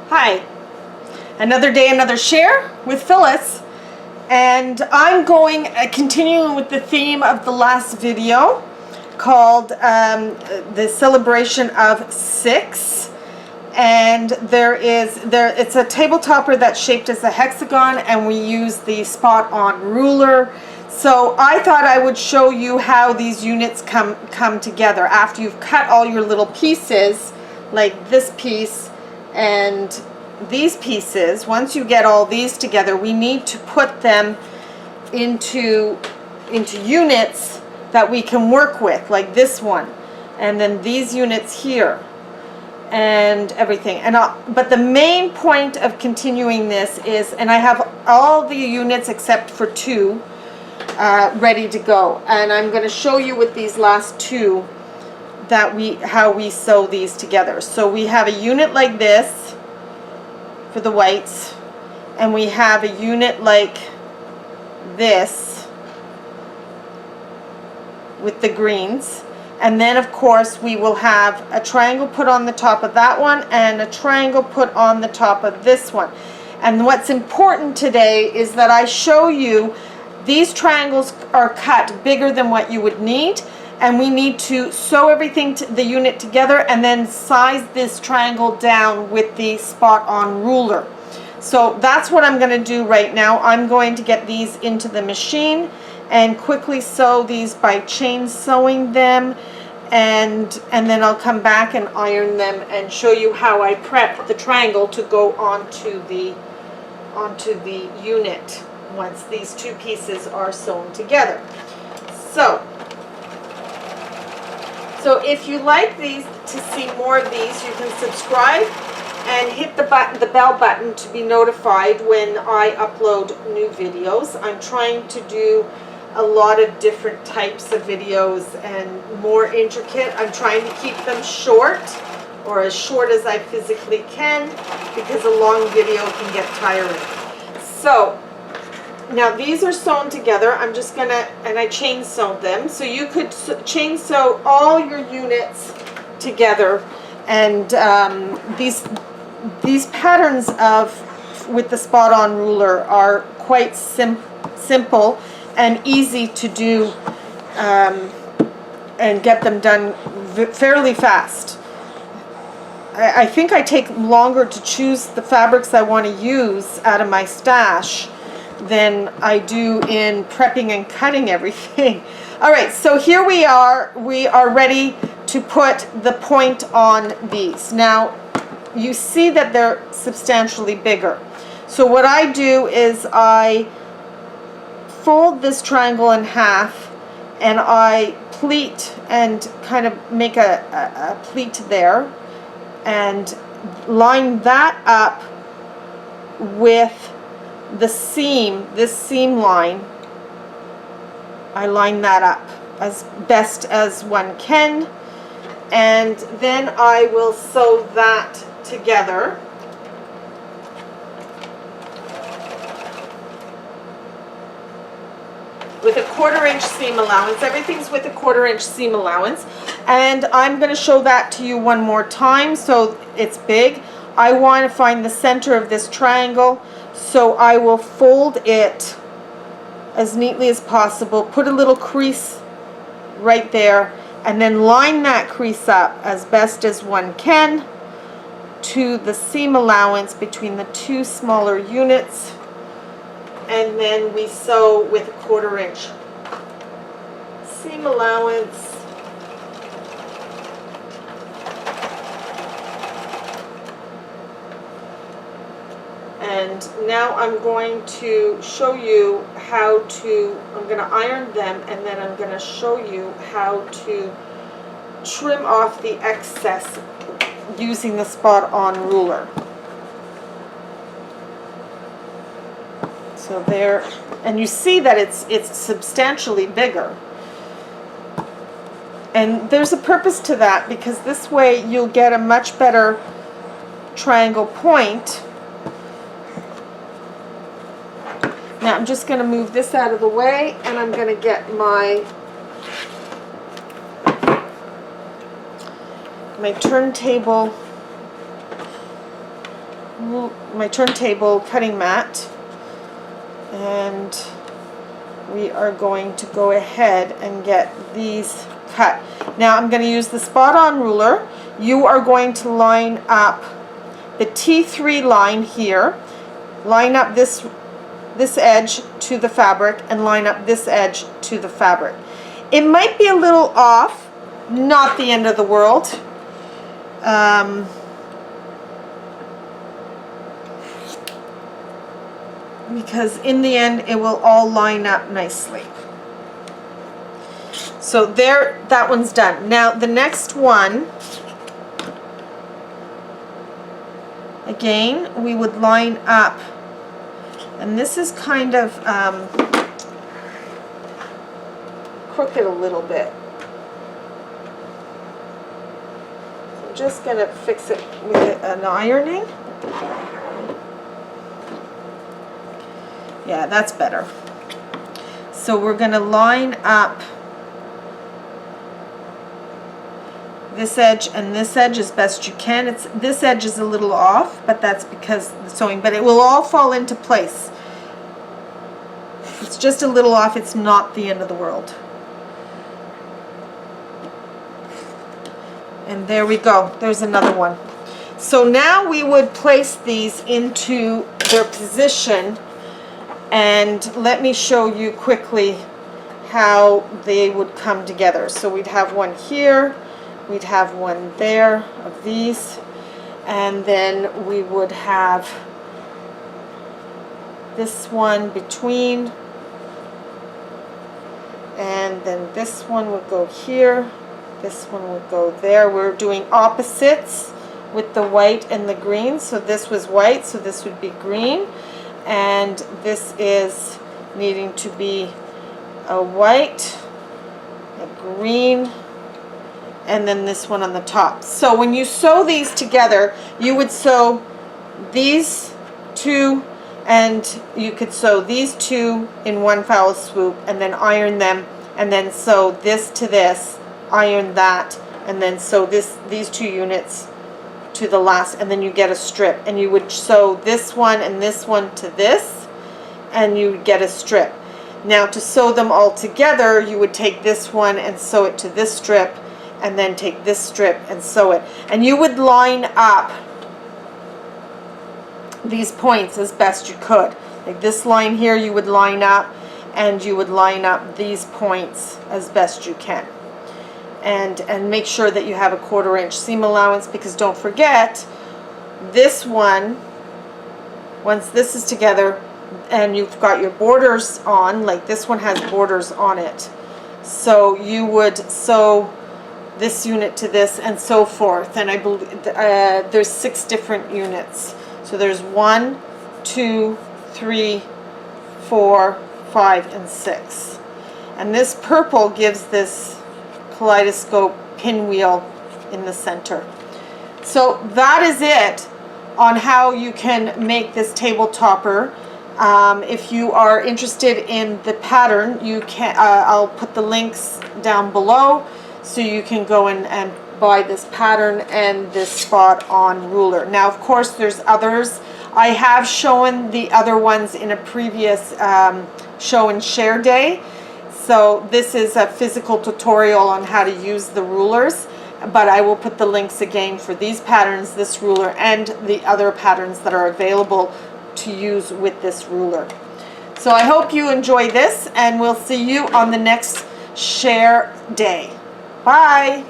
Hi, another day, another share with Phyllis, and I'm continuing with the theme of the last video called the celebration of 6. And it's a table topper that's shaped as a hexagon, and we use the spot on ruler. So I thought I would show you how these units come together after you've cut all your little pieces, like this piece and these pieces. Once you get all these together, we need to put them into units that we can work with, like this one, and then these units here, and everything. But the main point of continuing this is, and I have all the units except for 2 ready to go, and I'm going to show you with these last 2 how we sew these together. So we have a unit like this for the whites, and we have a unit like this with the greens, and then of course we will have a triangle put on the top of that one and a triangle put on the top of this one. And what's important today is that I show you these triangles are cut bigger than what you would need, and we need to sew everything the unit together and then size this triangle down with the spot on ruler. So that's what I'm going to do right now. I'm going to get these into the machine and quickly sew these by chain sewing them, and then I'll come back and iron them and show you how I prep the triangle to go onto the unit once these 2 pieces are sewn together. So if you like to see more of these, you can subscribe and hit the bell button to be notified when I upload new videos. I'm trying to do a lot of different types of videos and more intricate. I'm trying to keep them short, or as short as I physically can, because a long video can get tiring. So now these are sewn together. I'm just gonna, and I chain sewed them. So you could chain sew all your units together, and these patterns with the spot on ruler are quite simple and easy to do, and get them done fairly fast. I think I take longer to choose the fabrics I want to use out of my stash than I do in prepping and cutting everything. All right, so here we are ready to put the point on these. Now you see that they're substantially bigger. So what I do is I fold this triangle in half, and I pleat and kind of make a pleat there, and line that up with the seam, this seam line. I line that up as best as one can, and then I will sew that together. With a 1/4 inch seam allowance. Everything's with a 1/4 inch seam allowance, and I'm going to show that to you one more time. So it's big. I want to find the center of this triangle, so I will fold it as neatly as possible, put a little crease right there, and then line that crease up as best as one can to the seam allowance between the 2 smaller units, and then we sew with a 1/4 inch seam allowance. And now I'm going to show you how to, I'm going to iron them, and then I'm going to show you how to trim off the excess using the spot on ruler. So there, and you see that it's substantially bigger. And there's a purpose to that, because this way you'll get a much better triangle point. Now I'm just going to move this out of the way, and I'm going to get my turntable my turntable cutting mat, and we are going to go ahead and get these cut. Now I'm going to use the spot on ruler. You are going to line up the T3 line here, line up this edge to the fabric, and line up this edge to the fabric. It might be a little off, not the end of the world. Because in the end it will all line up nicely. So there, that one's done. Now the next one, again, we would line up, and this is kind of crooked a little bit. So I'm just going to fix it with an ironing. Yeah, that's better. So we're going to line up this edge and this edge as best you can. This edge is a little off, but that's because the sewing, but it will all fall into place. It's just a little off. It's not the end of the world. And there we go. There's another one. So now we would place these into their position, and let me show you quickly how they would come together. So we'd have one here, we'd have one there of these, and then we would have this one between, and then this one would go here, this one would go there. We're doing opposites with the white and the green. So this was white, so this would be green, and this is needing to be a white, a green, and then this one on the top. So when you sew these together, you would sew these two, and you could sew these two in one foul swoop, and then iron them, and then sew this to this, iron that, and then sew these two units to the last, and then you get a strip, and you would sew this one and this one to this, and you would get a strip. Now to sew them all together, you would take this one and sew it to this strip, and then take this strip and sew it, and you would line up these points as best you could. Like this line here, you would line up, and you would line up these points as best you can. And make sure that you have a 1/4 inch seam allowance, because don't forget, this one, once this is together and you've got your borders on, like this one has borders on it, so you would sew this unit to this and so forth. And I believe there's 6 different units. So there's 1, 2, 3, 4, 5, and 6. And this purple gives this kaleidoscope pinwheel in the center. So that is it on how you can make this table topper. If you are interested in the pattern, you can I'll put the links down below, so you can go and buy this pattern and this spot on ruler. Now of course there's others. I have shown the other ones in a previous show and share day. So this is a physical tutorial on how to use the rulers, but I will put the links again for these patterns, this ruler, and the other patterns that are available to use with this ruler. So I hope you enjoy this, and we'll see you on the next share day. Bye!